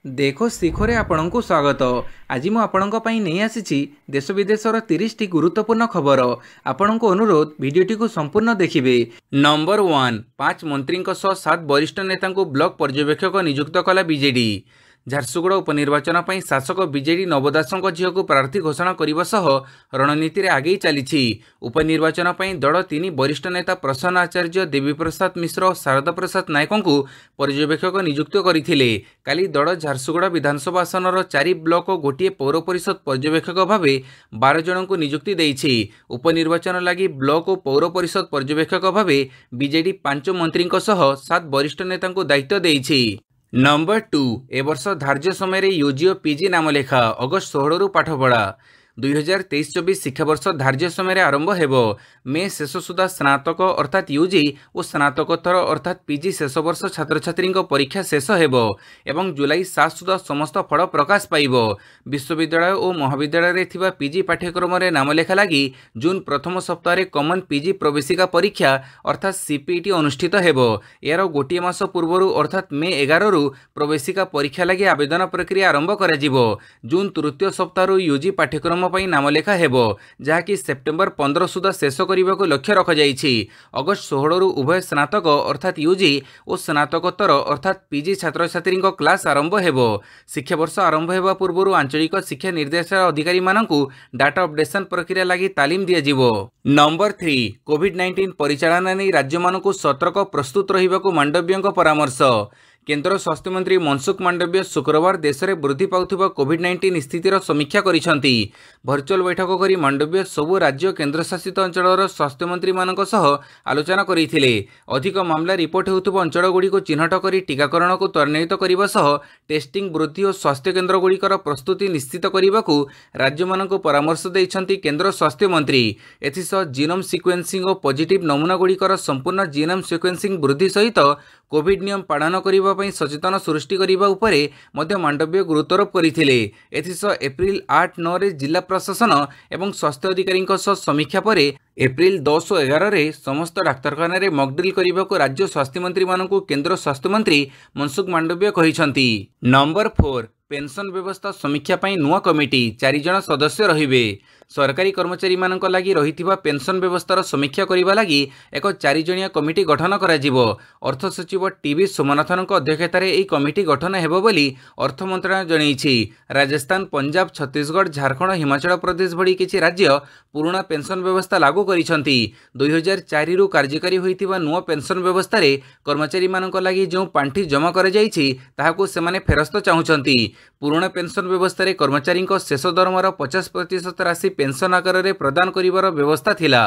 देखो शिखरे आपणଙ୍କୁ स्वागत। आज मु आपणଙ୍କ ପାଇଁ ନେଇ ଆସିଛି देश विदेशर 30 टी गुरुत्वपूर्ण खबर। आपणଙ୍କୁ अनुरोध भिडियोटी को संपूर्ण देखिए। नंबर 1 5 मंत्री 7 वरिष्ठ नेता ब्लॉक पर्यवेक्षक नियुक्त कला बीजेडी। झारसुगुड़ा उपनिर्वाचन पर शासक बीजेडी नवदासों झील को प्रार्थी घोषणा करने सह रणनीति आगे चली। उपनिर्वाचन पर दल 3 वरिष्ठ नेता प्रसन्न आचार्य, देवी प्रसाद मिश्र और शारदा प्रसाद नायक को पर्यवेक्षक नियुक्त करते। काली दल झारसुगुड़ा विधानसभा आसनर 4 ब्लॉक और गोटे पौर परिषद पर्यवेक्षक भाव 12 जन को नियुक्ति देइछि। उपनिर्वाचन लगी ब्लॉक और पौर परिषद पर्यवेक्षक भाव बीजेडी 5 मंत्री 7 वरिष्ठ नेता दायित्व देइछि। नंबर 2 ए वर्ष धार्य समय यूजी और पीजी नाम लेखा अगस्त 16 रु पाठपढ़ा। 2023-24 शिक्षावर्ष धार्य समय आरंभ हेबो। मे शेष सुधा स्नातक अर्थात यूजी और स्नातकोत्तर अर्थात पीजी शेष वर्ष छात्र छात्री परीक्षा शेष हेबो एवं जुलाई 7 सुधा समस्त फल प्रकाश पाइबो। विश्वविद्यालय और महाविद्यालय रे थिबा पीजी पाठ्यक्रम रे नाम लेखा लगी जून प्रथम सप्ताह रे कॉमन पीजी प्रवेशिका परीक्षा अर्थात सीपीटी अनुष्ठित हेबो। यार गोटे मास पूर्व अर्थात मे 11 रु प्रवेशिका परीक्षा लगी आवेदन प्रक्रिया आरंभ करा जिवो। जून तृतीय सप्ताह यूजी पाठ्यक्रम नाम लेखा हेबो जहाँकि सेप्टेम्बर 15 सुधा शेष करने को लक्ष्य रखा जाइछि। अगस्त 16 रु उभय स्नातक अर्थात यूजी और स्नातकोत्तर अर्थात पीजी छात्र छात्री क्लास आरंभ हेबो। शिक्षा वर्ष आरंभ हेबा पूर्व आंचलिक शिक्षा निर्देशालय अधिकारी मानकु डाटा अपडेशन प्रक्रिया लगी तालीम दिया जिवो। नंबर 3 कोविड-19 परिचालना नहीं राज्य मानकु सतर्क प्रस्तुत रहिबाकु मांडव्यଙ୍କ परामर्श। केंद्र स्वास्थ्य मंत्री मनसुख मांडव्य शुक्रवार देश में वृद्धि पाउथिबा कोविड-19 स्थितिर समीक्षा करिसंती। भर्चुअल बैठक करी मांडव्य सबु राज्य केन्द्रशासित अंचलर स्वास्थ्य मंत्री मानक सह आलोचना करिथिले। अधिक मामला रिपोर्ट हेउथिबा अंचल गुडी को चिन्हट करी टीकाकरण को त्वरान्वित करबा सह टेस्टिंग वृद्धि और स्वास्थ्य केन्द्र गुडीकर प्रस्तुति निश्चित करबाकू राज्य मानक परामर्श दैछंती केंद्र स्वास्थ्य मंत्री। एथिसह जीनोम सिक्वेन्सिंग और पॉजिटिव नमूना गुडीकर संपूर्ण जीनोम सिक्वेन्सिंग वृद्धि सहित कोविड नियम पालन करिबा पई सचेतन सृष्टि करिबा उपरे मध्य मांडव्य गुरुत्वारोप करिथिले। एथिसह एप्रिल 8-9 रे जिला प्रशासन एवं स्वास्थ्य अधिकारी समीक्षा पर एप्रिल 10 और 11 रे समस्त डाक्तरखाना रे मॉकड्रिल करिबा को राज्य स्वास्थ्य मंत्री मानकु केंद्र स्वास्थ्य मंत्री मनसुख मांडव्य कहिसंती। नंबर 4 पेंशन व्यवस्था समीक्षा पई नुआ कमिटी 4 जन सदस्य रहिबे। सरकारी कर्मचारी मानक लगी रहिथिबा पेंशन व्यवस्थार समीक्षा करिबा लगी एक 4 जणिया कमिटी गठन करा जिवो। अर्थ सचिव टीवी सोमनाथन अध्यक्षतार यह कमिटी गठन हेबो बोली अर्थ मंत्रालय जणैछि। राजस्थान, पंजाब, छत्तीसगढ़, झारखंड, हिमाचल प्रदेश भली किछि राज्य पुराना पेंशन व्यवस्था लागू करिसंती। 2004 रु कार्यकारी होइथिबा नुआ पेंशन व्यवस्था रे कर्मचारी मानक लगी जो पांठी जमा करा जाइछि ताहाकू सेमाने फेरस्त चाहुचंती। पुराना पेंशन व्यवस्था रे कर्मचारी शेष दरमार 50% राशि पेंशन आकार में प्रदान करिवार व्यवस्था थिला।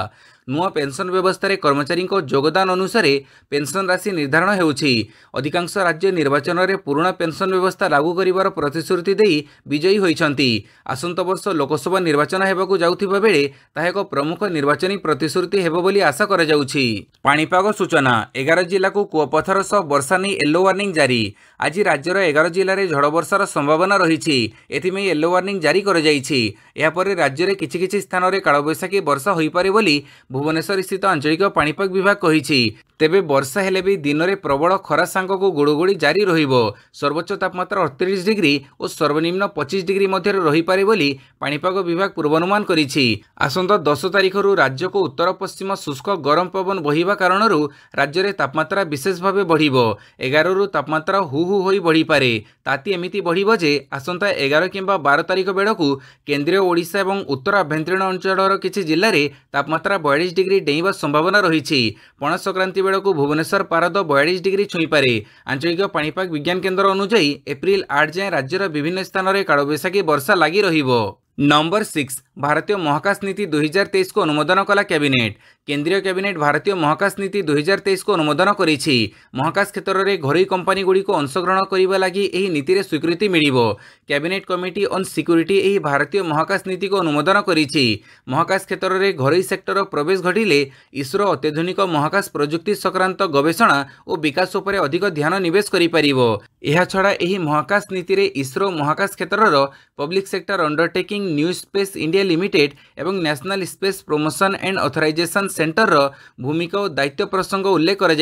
नुआ पेंशन व्यवस्था रे कर्मचारी योगदान अनुसार पेंशन राशि निर्धारण हेउछि। अधिकांश राज्य निर्वाचन रे पुराना पेंशन व्यवस्था लागू करिवार प्रतिश्रुति देई विजयी होइछंती। आसंत वर्ष लोकसभा निर्वाचन हेबाकू जाउथिबा बेले ताहा एक प्रमुख निर्वाचनी प्रतिश्रुति हेबो बोली आशा करा जाउछि। पाणीपाग सूचना 11 जिला को कुआपथर सह वर्षा नहीं येलो वार्निंग जारी। आज राज्यर 11 जिले में झड़ वर्षार संभावना रही। एथिमे येलो वार्निंग जारी कर जाइछि। या परे राज्य रे किछि किछि स्थान रे कालबैशाखी वर्षा होई पारे बोली भुवनेश्वर स्थित आंचलिक पाणीपाग विभाग कहिछि। तेबे वर्षा हेले भी दिन में प्रबल खरा सांग को गुड़गुड़ी जारी रहिबो। सर्वोच्च तापमात्रा 38 डिग्री और सर्वनिम्न 25 डिग्री मध्य रही पारे बोली पाणीपाग विभाग पूर्वानुमान करिछि। आसंता 10 तारिख रु राज्य को उत्तर पश्चिम शुष्क गरम पवन बहिबा कारणरू राज्य में तापमात्रा विशेष भाव बढ़िबो। 11 रु तापमात्रा हु हु होई बढ़ी पारे। ताती एमिति बढ़िबो जे आसंता 11 किंबा 12 तारिख बेळकू केंद्रीय ओडिशा एवं उत्तर आभ्यंतरीण अंचलर किछि जिल्ला रे तापमात्रा 42 डिग्री डेइबा संभावना रहिछि। पणा संक्रांति बेळकू भुवनेश्वर पारद 42 डिग्री छुई पारे। आंचलिक पाणीपाग विज्ञान केन्द्र अनुसार एप्रिल 8 जाए राज्यर विभिन्न स्थान में कालबैशाखी वर्षा लगी रहिबो। नंबर 6 भारतीय महाकाश नीति 2023 को अनुमोदन कला कैबिनेट। केंद्रीय कैबिनेट भारतीय महाकाश नीति 2023 को अनुमोदन करिछि। महाकाश क्षेत्र में घरोई कंपनी गुड़ी को अंशग्रहण करने लगी एही नीति रे स्वीकृति मिलिबो। कैबिनेट कमिटी ऑन सिक्योरिटी एही भारतीय महाकाश नीति को अनुमोदन करिछि। महाकाश क्षेत्र में घरोई सेक्टर प्रवेश घटिले इसरो अत्याधुनिक महाकाश प्रजुक्ति संक्रांत गवेषणा और विकास उपरे अधिक ध्यान निवेश करि परिबो। एहा छड़ा एही महाकाश नीति रे इसरो महाकाश क्षेत्रर public sector undertaking new space India limited एवं national space promotion and authorisation centre भूमिका और दायित्व प्रसंग उल्लेख कर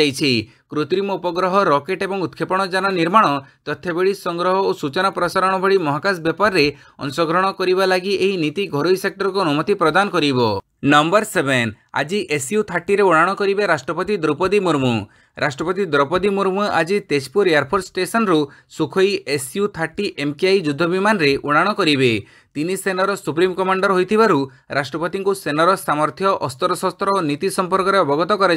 कृत्रिम उपग्रह रॉकेट और उत्क्षेपण यान निर्माण तथ्यावली संग्रह और सूचना प्रसारण भली महाकाश व्यापार में अंशग्रहण करने लगी यह नीति घरोई सेक्टर को अनुमति प्रदान करिवो। नंबर 7 आज SU-30 उड़ाण करेंगे राष्ट्रपति द्रौपदी मुर्मू। राष्ट्रपति द्रौपदी मुर्मू आज तेजपुर एयरफोर्स स्टेशन रु सुखोई SU-30 MKI युद्ध विमान रे उड़ाण करेंगे। तीन सेनार सुप्रीम कमांडर होइथिबारु राष्ट्रपति को सेनार सामर्थ्य अस्त्र शस्त्र और नीति संपर्क में अवगत कर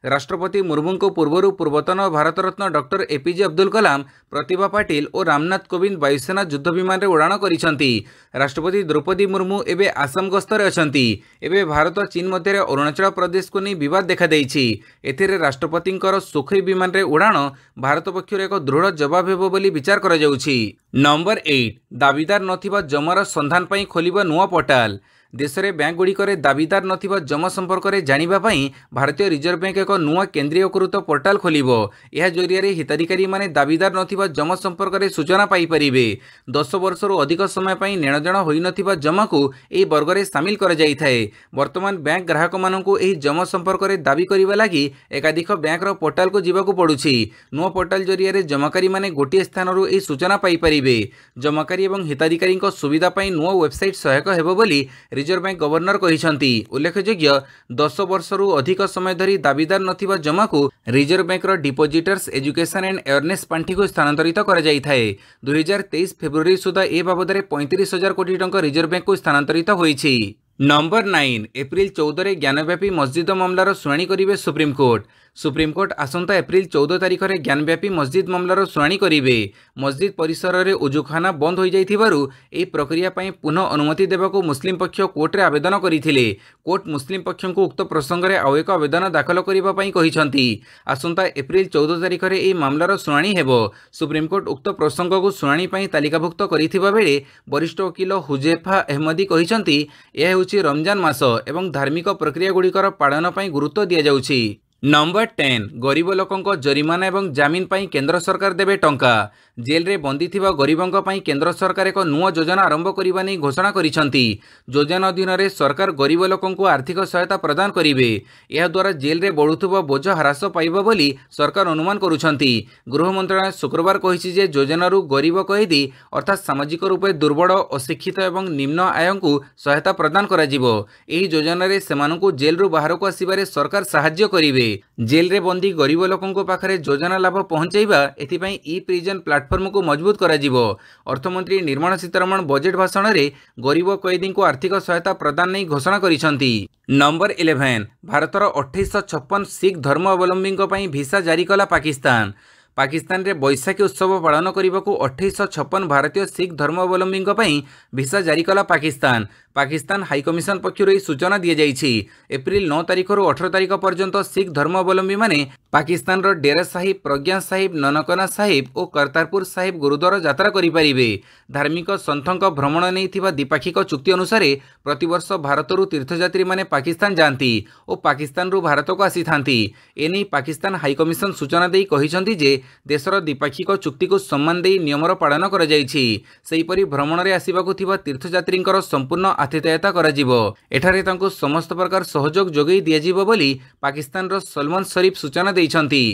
राष्ट्रपति मुर्मू को पूर्वर पूर्वतन भारत रत्न डॉक्टर APJ अब्दुल कलाम, प्रतिभा पाटिल और रामनाथ कोविंद वायुसेना युद्ध विमान रे उड़ाण करिसंती। राष्ट्रपति द्रौपदी मुर्मू एबे आसाम गस्तरे अछंती। एबे भारत चीन मध्य अरुणाचल प्रदेश को नहीं विवाद देखा देइछि। एथिरे राष्ट्रपतिंकर सुखोई विमान रे उड़ाण भारत पक्षर एक दृढ़ जवाब हेबो बोली विचार करा जाउछि। नंबर 8 दाबीदार नथिबा जमार संधान पई खोलिबा नुआ पोर्टाल। देश में बैंक गुड़िकर दाबीदार नथिबा जमा संपर्क में जानिबा पई भारतीय रिजर्व बैंक एक नुआ केंद्रीयकृत पोर्टाल खोलिबो। यह जरिया हिताधिकारी माने दाबीदार नथिबा जमा संपर्क में सूचना पाई परिबे। 10 वर्ष अधिक समय पई नेणदेण होई नथिबा जमा को एही वर्ग में सामिल कर जाई थाए। वर्तमान बैंक ग्राहक माननकु एही जमा संपर्क में दाबी करिबा लागि एकाधिक बैंक रो पोर्टाल को जीवाकु पड़ुछि। नुआ पोर्टाल जरिया जमाकारी माने गोटिए स्थानरु एही सूचना पाई परिबे। जमाकारी एवं हिताधिकारी सुविधा पई नुआ वेबसाइट सहायक हेबो बोली रिजर्व बैंक गवर्नर कहिसंती। उल्लेखयोग्य 10 वर्षरु अधिक समय धरी दाबीदार नथिबा जमा को रिजर्व बैंक रो डिपोजिटर्स एजुकेशन एंड अवेयरनेस पांठी को स्थानांतरित कर जाई थाए। 2023 फेब्रुआरी सुधा ए बाबद 35,000 कोटी टंका रिजर्व बैंक को स्थानांतरित होईछि। नंबर 9 एप्रिल 14 रे ज्ञानव्यापी मस्जिद मामलार शुणाणी करिवे सुप्रीम कोर्ट। सुप्रीम कोर्ट आसंता एप्रिल 14 तारिख में ज्ञानव्यापी मस्जिद मामलार शुणाणी करिवे। मस्जिद परिसर में उजुखाना बंद हो जाइथिबारु एही प्रक्रिया पई पुनः अनुमति देबाकू मुस्लिम पक्ष कोर्ट रे आवेदन करिथिले। कोर्ट मुस्लिम पक्ष को उक्त प्रसंग में आउ एक आवेदन दाखल करिबा पई कहिसंती। आसंता एप्रिल 14 तारिख में एही मामलार शुणाणी हेबो। सुप्रीम कोर्ट उक्त प्रसंग को शुणाणी पई तालिकाभुक्त करिथिबा बेले वरिष्ठ वकील हुजैफा अहमदी कहिसंती यह हेउछि रमजान मास एवं धार्मिक प्रक्रिया गुड़िकर पालन पई गुरुत्व दिया जाउछि। नंबर 10 गरीब लोकों जरिमाना एवं जामिन पाई केंद्र सरकार देबे टंका। जेल रे बंदी थिबा गरीबों पाई केंद्र सरकार एक नुआ योजना आरंभ करने नहीं घोषणा करिसंती। योजना अधीन रे सरकार गरीब लोकों को आर्थिक सहायता प्रदान करिवे। यह द्वारा जेल रे बढ़ुथुबा बोझ ह्रास पाइबो बोली सरकार अनुमान करुछंती। गृह मंत्रालय शुक्रवार कहिछि जे योजनारु गरीब कैदी अर्थात सामाजिक रूपे दुर्बल अशिक्षित एवं निम्न आय को सहायता प्रदान करा जिवो। एही योजना रे सेमानकु जेल रु बाहर को आसीबारे सरकार सहाय्य करिवे। जेल रे बंदी गरीब लोकों पाखरे योजना लाभ पहुंचाइबा एथिपाई ई प्रिजन प्लाटफर्म को मजबूत करा जिवो। अर्थमंत्री निर्मला सीतारमण बजेट भाषण रे गरीब कैदी को आर्थिक सहायता प्रदान नहीं घोषणा करिसंती। नंबर 11 भारतर 2856 सिख धर्मावलंबी पई भिसा जारी कला पाकिस्तान। पाकिस्तान रे बैशाखी उत्सव पालन करने को 2856 भारतीय सिख धर्मावलंबी भिसा जारी कला पाकिस्तान। पाकिस्तान हाईकमिशन पक्षर सूचना दी जाइछि। एप्रिल 9 तारिख रु 18 तारिख पर्यंत सिख धर्मावलंबी माने पाकिस्तान रो डेरा साहिब, प्रज्ञा साहिब, ननकना साहिब और करतारपुर साहिब गुरुद्वार यात्रा करिपारिबे। धार्मिक संथक भ्रमण नहीं थिबा द्विपाक्षिक चुक्ति अनुसार प्रतिवर्ष भारत रु तीर्थयात्री माने पाकिस्तान जाती और पाकिस्तान रु भारत को आसी थांती। एने पाकिस्तान हाईकमिशन सूचना देई कहिसंती जे देशर द्विपाक्षिक चुक्ति को सम्मान देई नियमर पालन करा जाइछि। सेहीपरि भ्रमण रे आसिबाकु थिबा तीर्थयात्रींकर संपूर्ण आतिथेयता करा जिवो। एठारे तांको समस्त प्रकार सहयोग जोगई दिया जिवो बोली पाकिस्तान रो सलमान शरीफ सूचना दैछंती।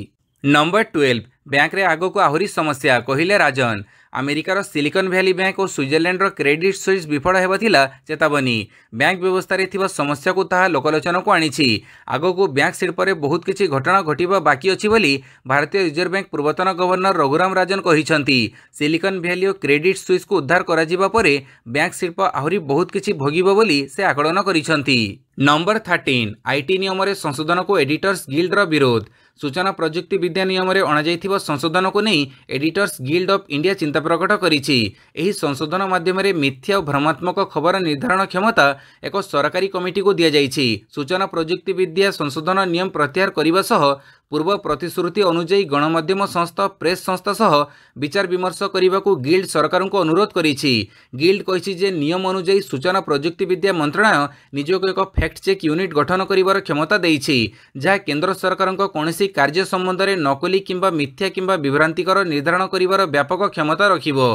नंबर 12 बैंक रे आगो को आहुरी समस्या कहिले राजन। अमेरिकार सिलिकन वैली बैंक और स्विट्जरलैंड रो क्रेडिट स्विस विफल हेबा थिला चेतावनी। बैंक व्यवस्था रे थिबा समस्या को ताहा लोकलोचन को आनिछि। आगो को बैंक शिल्प रे बहुत किछि घटना घटिबा बाकी अछि बोली भारतीय रिजर्व बैंक पूर्वतन governor Raghuram Rajan कहिसंती। Silicon valley और क्रेडिट स्विस को उद्धार करा जिबा परे बैंक शिल्प आहुरी बहुत किछि भोगिबो बोली से आकलन करिसंती। नंबर 13 आईटी नियम रे संशोधन को एडिटर्स गिल्ड रो विरोध। सूचना प्रजुक्ति विद्या नियम रे अणाଯାଇଥିବା संशोधन को नहीं एडिटर्स गिल्ड ऑफ इंडिया चिंता प्रकट करिछि। एही संशोधन माध्यम रे मिथ्या और भ्रमात्मक खबर निर्धारण क्षमता एक सरकारी कमिटी को दिया जाइछि। सूचना प्रजुक्ति विद्या संशोधन नियम प्रत्याहार करने सह पूर्व प्रतिश्रुति अनुଯାयी गणमाध्यम संस्था प्रेस संस्था सह विचार विमर्श करने को गिल्ड सरकार को अनुरोध करिछि। गिल्ड कहिछि जे नियम अनुଯାयी सूचना प्रजुक्ति विद्या मंत्रालय निजको एक फैक्ट चेक यूनिट गठन करिवार क्षमता देइछि जहाँ केंद्र सरकार कोनोसी कार्य संबंध में नकली किंबा मिथ्या किंबा विभ्रांतिकर निर्धारण करिवार व्यापक क्षमता रखिबो।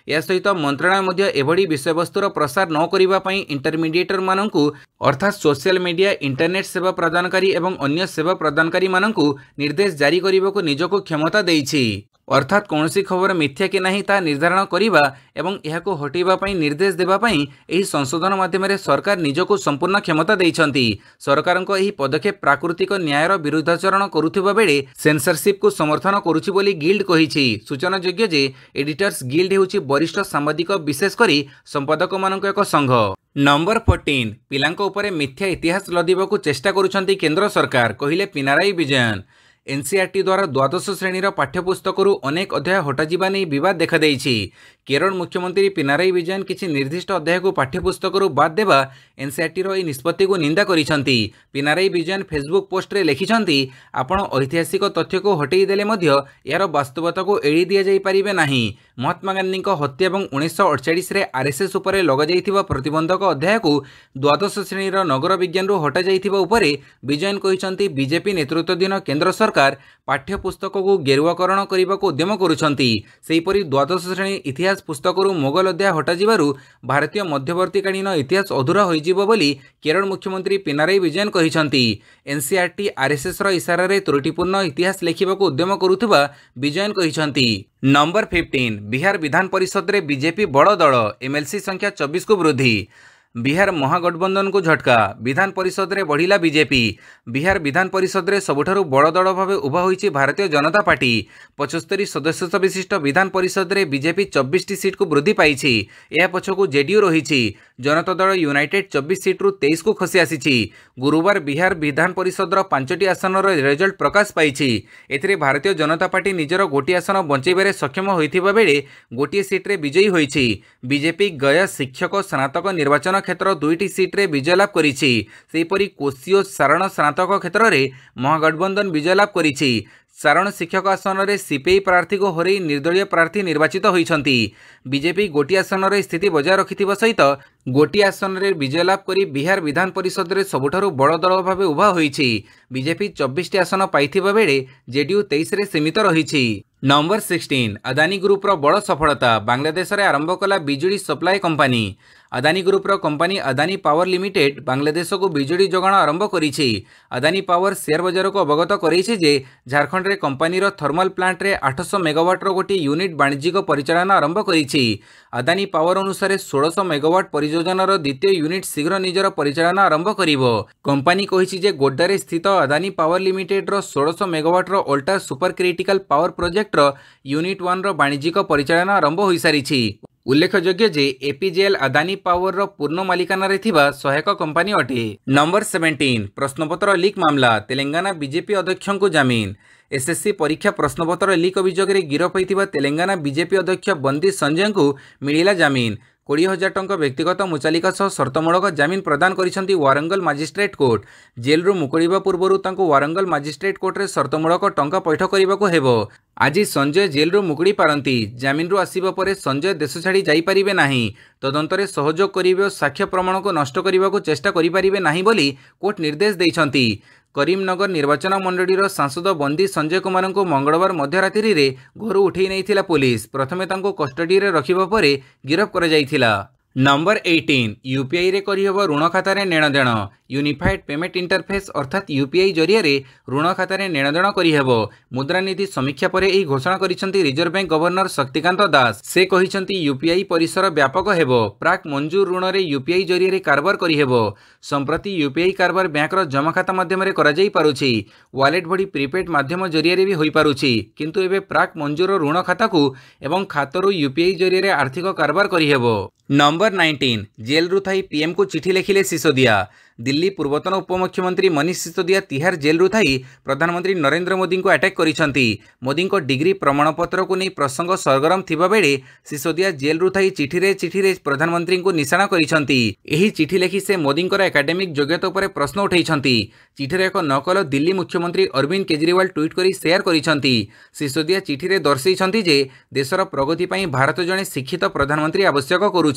या सहित मंत्रालय मध्य एभली विषयवस्तुर प्रसार न करिबा पई इंटरमीडिएटर माननकु अर्थात सोशल मीडिया इंटरनेट सेवा प्रदानकारी एवं अन्य सेवा प्रदानकारी माननकु निर्देश जारी करिबाकु निजको क्षमता देइछि। अर्थात कौनसी खबर मिथ्या कि नहीं ता निर्धारण करिबा एवं एहाको हटेबा पई निर्देश देबा पई एही संशोधन माध्यम सरकार निजको संपूर्ण क्षमता देइछंती। सरकारको एही पदक्षेप प्राकृतिक न्यायर विरुद्धाचरण करुथिबा बेले सेंसरशिप को समर्थन करुछि बोली गिल्ड कहिछि। सूचनायोग्य जे एडिटर्स गिल्ड हेउछि वरिष्ठ सांबादिक विशेष करी संपादक मानक एक संघ। नंबर 14 पिलांको उपरे मिथ्या इतिहास लदिबाकू चेष्टा करुछंती केंद्र सरकार कहिले पिनाराई विजयन। एनसीईआरटी द्वारा द्वादश श्रेणीर पाठ्यपुस्तकरू अनेक अध्याय हटाଯିबा नै विवाद देखा देइछि। केरल मुख्यमंत्री पिनाराई विजयन किछि निर्दिष्ट अध्याय को पाठ्यपुस्तकरू बाद देबा एनसीईआरटीर एही निष्पत्ति को निंदा करिसंती। पिनाराई विजयन फेसबुक पोस्ट रे लिखिसंती आपण ऐतिहासिक तथ्य को हटेई देले मध्य यार वास्तवता को एड़ी दिया जाई परिबे नाही। महात्मा गांधी हत्या एवं 1948 रे आरएसएस उपरे लगा जाइथिबा प्रतिबंधक अध्याय को द्वादश श्रेणीर नगर विज्ञान रु हटा जाइथिबा उपरे विजयन कहिसंती बीजेपी नेतृत्वाधीन केंद्र सरकार पाठ्यपुस्तक को गेरुआकरण करने को उद्यम करुछंती। सेहीपरि द्वादश श्रेणी इतिहास पुस्तकरू मोगल अध्याय हटाजिबारु भारतीय मध्यवर्तीकालीन इतिहास अधूरा होइजिबो बोली केरल मुख्यमंत्री पिनाराई विजयन कहिसंती। एनसीईआरटी आरएसएस रो इशारा रे त्रुटिपूर्ण इतिहास लेखिबाकू उद्यम करुथुबा विजयन कहिसंती। नंबर 15 बिहार विधान परिषद रे बीजेपी बड़ दल एमएलसी संख्या 24 को वृद्धि। बिहार महागठबंधन को झटका विधान परिषद रे बढ़िला बीजेपी। बिहार विधान परिषद रे सबुठारु बड़ दल भावे उभा होईछि भारतीय जनता पार्टी। 75 सदस्य विशिष्ट विधान परिषद रे बीजेपी 24 टी सीट को वृद्धि पाइछि। एहा पछकु जेडीयू रहिछि। जनता दल यूनाइटेड 24 सीट रु 23 को खसी आसीछि। गुरुवार बिहार विधान परिषद रो 5टी आसन रो रिजल्ट प्रकाश पाइछि। एथिरे भारतीय जनता पार्टी निजर गोटी आसन बंचैबारे सक्षम होइथिबा बेले गोटी सीट रे विजयी होइछि। बीजेपी गया शिक्षक स्नातक निर्वाचन क्षेत्र 2टी सीट रे विजय लाभ करिछि। सेहीपरि कोशी और सारण स्नातक क्षेत्र रे महागठबंधन विजय लाभ करिछि। सारण शिक्षक आसन रे सीपीआई प्रार्थी को हरई निर्दलीय प्रार्थी निर्वाचित होइछंती। बीजेपी गोटी आसन रे स्थिति बजाय रखिथिबा सहित गोटी आसन रे विजय लाभ करी बिहार विधान परिषद रे सबुठारु बड़ दल भावे उभा होइछि। बीजेपी 24 टी आसन पाइथिबा बेले जेडीयू 23 रे सीमित रहिछि। नंबर 16 अदानी ग्रुप रो बड़ सफलता बांग्लादेश रे आरंभ कला बिजुली सप्लाई कंपनी। अदानी ग्रुप रो company Adani power limited Bangladesh को बिजुली जोगाण आरंभ करिछि। अदानी पावर शेयर बाजार को अवगत करिछि जे झारखंड रे कंपनी रो थर्मल प्लांट रे 800 मेगावाट रो गोटी यूनिट वाणिज्यिक परिचालन आरंभ करिछि। अदानी पावर अनुसार 1600 मेगावाट परियोजनार द्वितीय यूनिट शीघ्र निजर परिचालन आरंभ करिवो। कंपनी कहिछि जे गोड्डारे स्थित अदानी पावर लिमिटेड रो 1600 मेगावाट रो ultra super critical power project रो यूनिट 1 रो वाणिज्यिक परिचालन आरंभ होई सारिछि। उल्लेखयोग्य जे एपीजेएल अदानी पावर रो पूर्ण मालिकाना रे थिबा सहायक कंपनी अटे। नंबर 17 प्रश्नपत्र लीक मामला तेलंगाना बीजेपी अध्यक्ष को जामीन। एसएससी परीक्षा प्रश्नपत्र लीक अभियोग रे गिरफ होइतिबा तेलंगाना बीजेपी अध्यक्ष बंदी संजय को मिलिला जामीन। 20,000 टंका व्यक्तिगत मुचालिका सह शर्तमूलक जामीन प्रदान करिसंती वारंगल मजिस्ट्रेट कोर्ट। जेल रु मुकड़िबा पूर्वरु तांको वारंगल मजिस्ट्रेट कोर्ट रे शर्तमूलक टंका पैठ करिबाको हेबो। आज संजय जेल रु मुकड़ी पारंती। जामीन रु आसीबा परे संजय देश छाड़ी जाई परिबे नाही। तदंतरे सहयोग करिवे और साक्ष्य प्रमाण को नष्ट करिबाको चेष्टा करि परिबे नाही बोली कोर्ट निर्देश दैछंती। करीमनगर निर्वाचन मंडलीर सांसद बंदी संजय कुमार को मंगलवार मध्यरात्रि रे घर उठे नहीं पुलिस। प्रथमे तांको कस्टडी रे रखिबा परे गिरफ कर जाइथिला। नंबर 18 यूपीआई रे करिहब ऋण खाता रे नेणदेण। यूनिफाइड पेमेंट इंटरफेस अर्थात यूपीआई जरिया रे ऋण खाता रे नेणदेण करिहब। मुद्रानीति समीक्षा परे एही घोषणा करिसंती reserve bank governor Shaktikanta Das. से कहिसंती यूपीआई परिसर व्यापक हेबो। प्राक मंजूर ऋण रे यूपीआई जरिया रे कारबार करिहेबो। संप्रति यूपीआई कारबार बैंक रो जमा खाता माध्यम रे करा जाई पारुछि। वॉलेट भडी प्रीपेड माध्यम जरिया रे भी होई पारुछि। किंतु एबे प्राक मंजूर ऋण खाता को एवं खातरु यूपीआई जरिया रे आर्थिक कारबार करिहेबो। नंबर 19 जेल रु थाई पीएम को चिठी लिखिले सिसोदिया। दिल्ली पूर्वतन उपमुख्यमंत्री मनीष सिसोदिया तिहार जेल रु थाई प्रधानमंत्री नरेंद्र मोदी को अटैक करिसंती। मोदी को डिग्री प्रमाणपत्र को नहीं प्रसंग सरगरम थिबा बेले सिसोदिया जेल रु थाई चिठी रे प्रधानमंत्री को निशाना करिसंती। एही चिठी लेखि से मोदी को एकेडमिक योग्यता पर प्रश्न उठाइछंती। चिठी रे एक नकल दिल्ली मुख्यमंत्री अरविंद केजरीवाल ट्वीट करी शेयर करिसंती। सिसोदिया चिठी रे दर्शाइछंती जे देशर प्रगति पई भारत जने शिक्षित प्रधानमंत्री आवश्यक करुछि।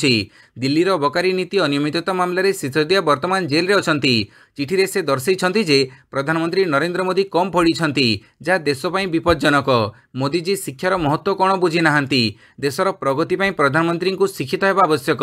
दिल्लीर अबकारी नीति अनियमितता मामला रे सिसोदिया वर्तमान जेल रे अछंती। चिठी रे से दर्शाइछंती जे प्रधानमंत्री नरेंद्र मोदी कम पढ़िछंती जहाँ देश पई विपज्जनक। मोदी जी शिक्षार महत्व कौन बुझी नाहांती। देशर प्रगति पई प्रधानमंत्री को शिक्षित हेबा आवश्यक।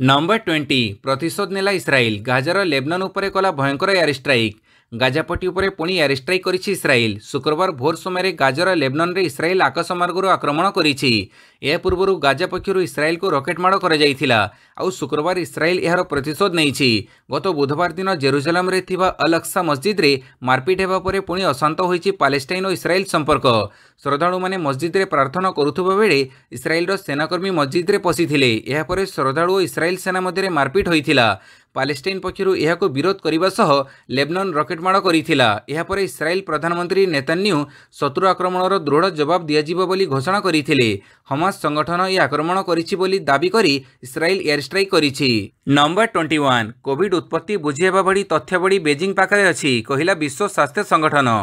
नंबर 20 प्रतिशोध नेला इस्राएल। गाजार लेबनान उपरे कला भयंकर एयर स्ट्राइक। गाजापट्टी उपरे पुणी एयर स्ट्राइक करिछि इस्राएल। शुक्रवार भोर समय गाजार लेबनान रे इस्राएल आकाशमार्गरू आक्रमण करिछि। या पूर्व गाजा पक्षर इस्राएल को रॉकेट माड़ कर जाइथिला। आउ शुक्रवार इस्राएल यार प्रतिशोध नेइछि। गत बुधवार दिन जेरुसालेम रे थिबा अल अक्सा मस्जिद रे मारपीट हेबा परे पुणी अशांत होइछि पालेस्टाइन और इस्राएल संपर्क। श्रद्धालु माने मस्जिद रे प्रार्थना करुथुबा बेले इस्राएल रो सेनाकर्मी मस्जिद रे पसिथिले। एहा परे श्रद्धालु और इस्राएल सेना मध्य मारपीट होइथिला। पालेस्टाइन पक्षरु एहाको विरोध करिबा सह लेबनान रॉकेट माड़ करिथिला। एहा परे इस्राएल प्रधानमंत्री नेतान्याहू शत्रु आक्रमणर दृढ़ जवाब दियाजिबो बोली घोषणा करिथिले। हमास संगठन ए आक्रमण करिछि बोली दाबी करी इस्राएल एयर स्ट्राइक करिछि। नंबर 21 कोविड उत्पत्ति बुझेबा बड़ी तथ्य बड़ी बेजिंग पाखरे अछि कहिला विश्व स्वास्थ्य संगठन।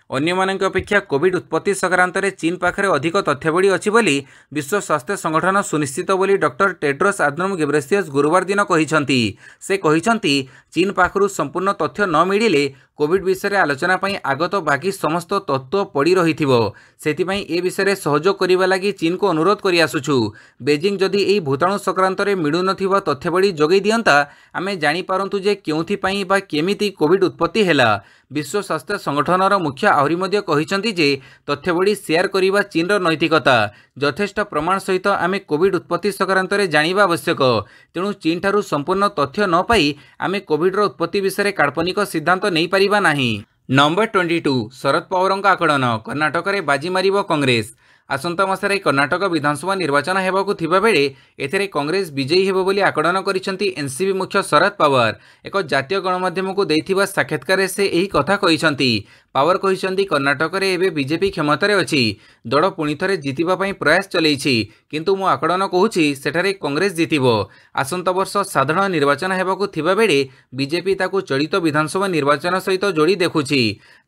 अन्यमानक अपेक्षा कोविड उत्पत्ति संक्रांत में चीन पाखरे अधिक तथ्यबड़ी अच्छी बोली विश्व स्वास्थ्य संगठन सुनिश्चित बोली डॉक्टर टेड्रोस आधनोम घेब्रेयेसस गुरुवार दिन कहिसंती। से कहिसंती चीन पाखरु संपूर्ण तथ्य न मिलिले कोविड विषय आलोचना पई आगत बाकी समस्त तत्व पड़ी रहिथिबो। सेतिपई ए विषय सहयोग करिबा लागि चीन को अनुरोध करि आसुछु। बेजिंग जदि एही भूताणु संक्रांत में मिलु नथिबा तथ्यबड़ी जोगै दियंता आमे जानि पारंतु जे केउथि पई बा केमिति कोविड उत्पत्ति हेला। विश्व स्वास्थ्य संगठनर मुख्य आहरी मध्य कहिसंती जे तथ्यबड़ी शेयर करिबा चीनर नैतिकता। यथेष्ट प्रमाण सहित आमे कोविड उत्पत्ति संक्रांत में जानिबा आवश्यक। तेणु चीन ठारू संपूर्ण तथ्य न पाई आमे कोविडर उत्पत्ति विषय काल्पनिक सिद्धांत नहीं पारिबा नाही। नंबर 22 शरद पवारଙ୍କ आकलन। कर्णाटक रे बाजी मारिबो कांग्रेस। आसंता मासरे कर्णाटक विधानसभा निर्वाचन हेबाकु थिबा बेले एथेरे कांग्रेस विजयी हेबो बोली आकलन करिसंती एनसीपी मुख्य शरद पवार। एक जातीय गणमाध्यम को देथिबा साक्षात्कार से एही कथा कहिसंती। पावर कहिसंती कर्णाटक रे एबे बीजेपी क्षमतारे अछि। दल पुणी थरे जितिबा पई प्रयास चलैछि किंतु मु आकलन कहूछि सेठारे कांग्रेस जितिबो। आसंता वर्ष साधारण निर्वाचन हेबाकु थिबा बेले बीजेपी ताकु चलित विधानसभा निर्वाचन सहित जोड़ी देखुछि।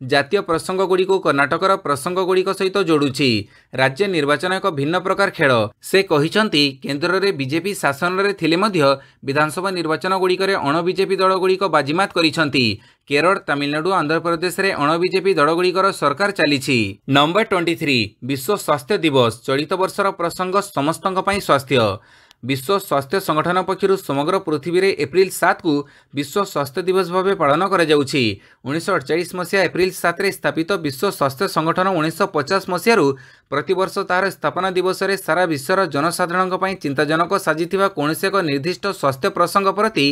जातीय प्रसंग गुडी को कर्णाटकर प्रसंग गुडी सहित जोडुछि। राज्य निर्वाचन एक भिन्न प्रकार खेल। से कहिसंती केंद्र रे बीजेपी शासन रे थिले मध्य विधानसभा निर्वाचन गुड़िकरे अण बीजेपी दल गुड़िक बाजीमात करिसंती। केरल तमिलनाडु आंध्र प्रदेश रे अण बीजेपी दल गुड़िकर सरकार चलीछि। नंबर 23 विश्व स्वास्थ्य दिवस। चलित वर्षर प्रसंग समस्तଙ୍କ ପାଇଁ स्वास्थ्य। विश्व स्वास्थ्य संगठन पक्षर समग्र पृथ्वी रे एप्रिल 7 को विश्व स्वास्थ्य दिवस भाव पालन कर 1948 मसीहा एप्रिल 7 रे स्थापित विश्व स्वास्थ्य संगठन 1950 मसीह प्रतिवर्ष तार स्थापना दिवस रे सारा विश्वर जनसाधारण चिंताजनक साजिथिबा कौनसी एक निर्दिष्ट स्वास्थ्य प्रसंग प्रति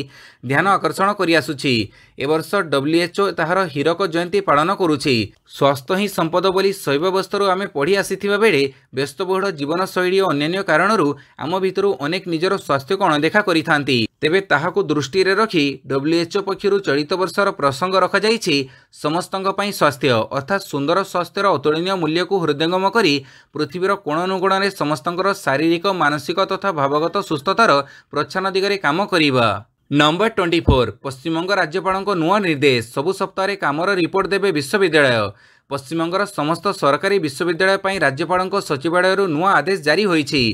ध्यान आकर्षण करि आसुछि। ए वर्ष WHO ताहार हीरक जयंती पालन करुछि। स्वास्थ्य ही संपद बोली शैव वस्तु आमे पढ़ी आसीथिबा बेले व्यस्तबहुल जीवन शैली और अन्य कारणरू आम भितरु अनेक निजर स्वास्थ्य को अणदेखा करिथांती। तेबे ताहाकु दृष्टि रे रखी WHO पक्षरु चलित वर्षर प्रसंग रखा जाइछि समस्तଙ୍କ ପାଇଁ स्वास्थ्य अर्थात सुंदर स्वास्थ्यर अतुलनीय मूल्य को हृदयंगम करी पृथ्वीर कोण अनुकोण में समस्तଙ୍କର शारीरिक मानसिक तथा भावगत सुस्थतार प्रोत्साहन दिगरे काम करिबा। नंबर 24 पश्चिमबंग राज्यपाल नुआ निर्देश। सबु सप्ताह कामर रिपोर्ट देबे विश्वविद्यालय। पश्चिमबंगर समस्त सरकारी विश्वविद्यालय पर राज्यपाल सचिवालय नुआ आदेश जारी होइछि।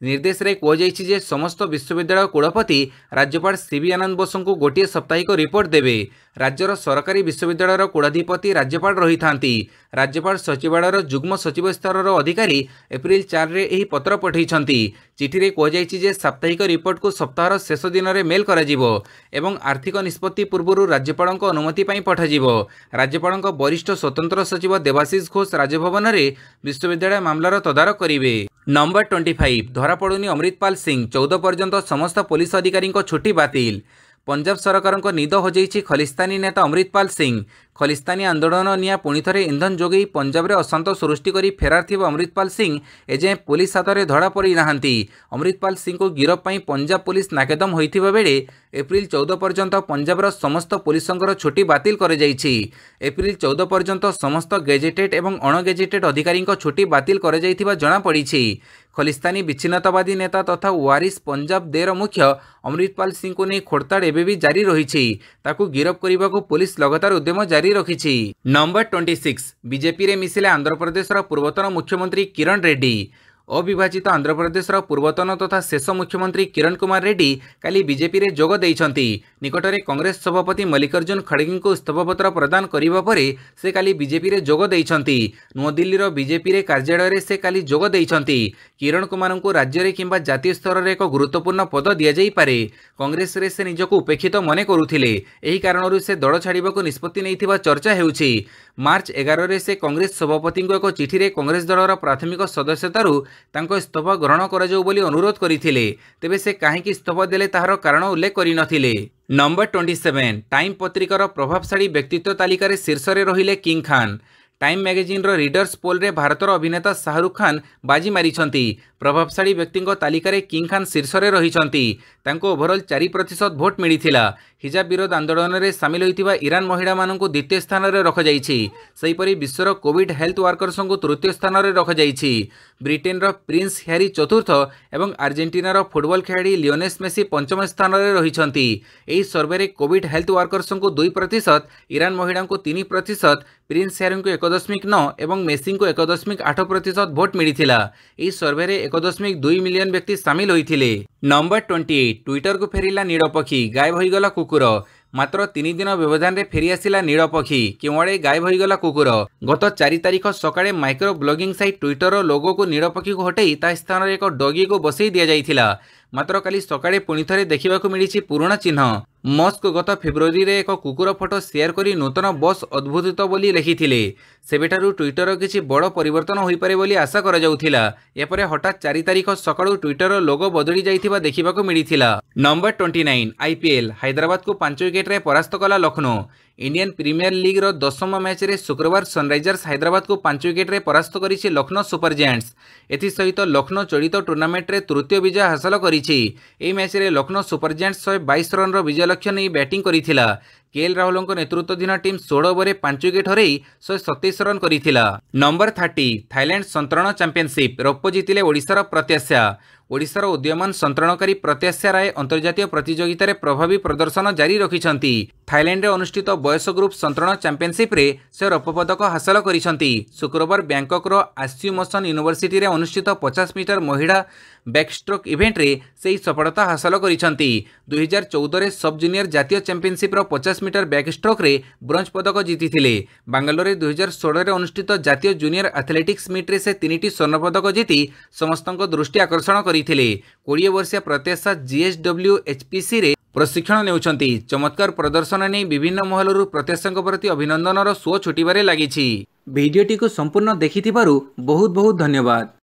निर्देश रे कहुଯାଇଛି जे समस्त विश्वविद्यालय कुलपति राज्यपाल सीवी आनंद बोस को गोटे साप्ताहिक रिपोर्ट देबे। राज्यर सरकारी विश्वविद्यालय कुलाधिपति राज्यपाल रही थांती। राज्यपाल सचिवालय जुग्म सचिव स्तर अधिकारी एप्रिल 4 रे एही पत्र पठैछंती। चिठी रे कहुଯାଇଛି जे साप्ताहिक रिपोर्ट को सप्ताहर शेष दिन में मेल कराजिबो एवं आर्थिक निष्पत्ति पूर्व राज्यपाल अनुमति पई पठाजिबो। राज्यपाल वरिष्ठ स्वतंत्र सचिव देवाशीष घोष राजभवन में विश्वविद्यालय मामलार तदारख करिवे। नंबर 25 धरा पड़ुनी अमृतपाल सिंह। 14 पर्यंत समस्त पुलिस अधिकारी छुट्टी बातिल। पंजाब सरकार निद हो जाइछि खलिस्तानी नेता अमृतपाल सिंह। खलिस्तानी आंदोलन निया पुणी थे इंधन जोगे पंजाब में अशांत सृष्टि कर फेरार थी अमृतपाल सिंह एजे पुलिस हाथ में धरा पड़ी नाहांती। अमृतपाल सिंह को गिरफ पर पंजाब पुलिस नाकेदम होइथिबा बेले एप्रिल 14 पर्यंत पंजाबर समस्त पुलिसंकर छुट्टी बातिल कर जाइछि। एप्रिल 14 पर्यंत समस्त गेजेटेड एवं अण गेजेटेड अधिकारी छुट्टी बातिल कर जाइथिबा जणा पड़िछि। खलिस्तानी विच्छिन्नतावादी नेता तथा वारिस पंजाब देर मुख्य अमृतपाल सिंह को नहीं खोड़ताड़ एबे भी जारी रही। ताकू गिरफ करने को पुलिस लगातार उद्यम जारी रखिछि। नंबर 26 बीजेपी रे मिसिले आंध्र प्रदेश पूर्वतन मुख्यमंत्री किरण रेड्डी। अविभाजित आंध्र प्रदेशर पूर्वतन तथा शेष मुख्यमंत्री किरण कुमार रेड्डी काली बीजेपी रे जोग देइछंती। निकटरे कांग्रेस सभापति मल्लिकार्जुन खड़गे को इस्तफापत्र प्रदान करिबा परे से काली बीजेपी रे जोग देइछंती। नुआदिल्लीर बीजेपी रे कार्यालय रे से काली जोग देइछंती। किरण कुमार को राज्य रे किंबा जातीय स्तर रे एक गुरुत्वपूर्ण पद दिया जाई पारे। कांग्रेस रे से निजको उपेक्षित मने करुथिले। एही कारणरू से दल छाड़िबाको निष्पत्ति नैथिबा चर्चा हेउछि। मार्च 11 रे से कांग्रेस सभापति को एक चिठी रे कांग्रेस दलर प्राथमिक सदस्यतारू तांको इस्तफा ग्रहण कराଯାଉ ବୋଲି अनुरोध କରିଥିଲେ। तेबे से काहेकि इस्तफा देले ताହାର कारण उल्लेख करिनथिले। नंबर 27 टाइम पत्रिकार प्रभावशाली व्यक्तित्व तालिकार शीर्ष रे रहिले किंग खान। टाइम मैगजीन रो रीडर्स पोल रे भारतर अभिनेता शाहरुख खान बाजी मारिछंती। प्रभावशाली व्यक्ति तालिकार किंग खान शीर्ष रे रहिछंती। तांको ओभरऑल 4% भोट मिलिथिला। हिजाब विरोध आंदोलन में सामिल होइतिबा ईरान महिला माननकु द्वितीय स्थान रे रखाଯାଇଛି। सेहीपरि विश्वर कोविड हेल्थ वर्कर्स को तृतीय स्थान रे रखाଯାଇଛି। ब्रिटेन रो प्रिंस हैरी चतुर्थ एवं अर्जेंटीना रो फुटबॉल खिलाड़ी लियोनेल मेसी पंचम स्थान रे रहिछंती। एही सर्वे रे कोविड हेल्थ वर्कर्स को 2%, ईरान महिला को 3%, प्रिंस हैरी को 1.9 एवं मेसी को 1.8% भोट मिलिथिला। एही सर्वे रे 1.2 मिलियन व्यक्ति सामिल होइथिले। नंबर 28 ट्विटर को फेरिला नीड़ पक्षी गायब होइगला कुकुर। मात्र 3 दिन व्यवधान रे फेरी आसिला नीड़ पक्षी केवड़े गायब होइगला कुकुर। गत 4 तारिख सकाळे माइक्रो ब्लॉगिंग साइट ट्विटर लोगो को नीड़ पक्षी को हटाई ता स्थान रे एक डॉगी को बसई दिया जाइथिला। मात्र काली सकाळे पुणी थरे देखिबाकू मिलिछि पुराना चिन्ह। मस्क गत फेब्रुआरी रे एक कुकुर फोटो शेयर करी नूतन बस अद्भुत बोली लिखिथिले। सेबेठारु ट्विटर किछि बड़ परिवर्तन होई पारे बोली आशा करा जाउथिला। एपरे हठात 4 तारिख सकाळु ट्विटर लोगो बदली जाइथिबा देखिबाकू मिलिथिला। नंबर 29 आईपीएल हैदराबाद को 5 विकेट रे परास्त कला लखनऊ। इंडियन प्रीमियर लीग रो 10म मैच रे शुक्रवार सनराइजर्स हैदराबाद को 5 विकेट रे परास्त करिछि लखनऊ सुपर जायंट्स। एथि सहित लखनऊ चलित टूर्नामेंट रे तृतीय विजय हासिल करिछि। एही मैच रे लखनऊ सुपर जायंट्स 122 रन रो विजय लक्ष्य नहीं बैटिंग करिथिला। केएल राहुल नेतृत्वाधीन टीम 16 ओवर 5 विकेट हरई 127 रन करिथिला। नंबर 30 थाईलैंड संतरण चैंपियनशिप रौप्य जीतिले ओडिशार प्रत्याशा। ओडिशार उदीयमान संतरणकारी प्रत्याशा राय अंतर्जातीय प्रतियोगिता रे प्रभावी प्रदर्शन जारी रखिछंती। थाईलैंड रे अनुष्ठित बयस ग्रुप संतरण चैंपियनशिप रे से रौप्य पदक हासिल करिछंती। शुक्रवार बैंकॉक रो आस्युमसन यूनिवर्सिटी रे अनुष्ठित 50 मीटर महिला बैकस्ट्रोक इवेंट रे से सफलता हासिल करिछंती। 2014 रे सब जूनियर जातीय चैंपियनशिप रो 50 मीटर बैकस्ट्रोक रे ब्रोंज पदक जीतिथिले। बांगालोर 2016 रे अनुष्ठित जातीय जूनियर एथलेटिक्स मीट रे से 3टी स्वर्ण पदक जीति समस्तक दृष्टि आकर्षण करिथिले। 20 वर्षीय प्रत्याशा GSWHPC रे प्रशिक्षण नेउछंती। चमत्कार प्रदर्शन नै विभिन्न महलरु प्रत्याशांक प्रति अभिनंदनर सुओ छुटिबारे लागिछि। भिडियोटी को संपूर्ण देखिथिबारु बहुत बहुत धन्यवाद।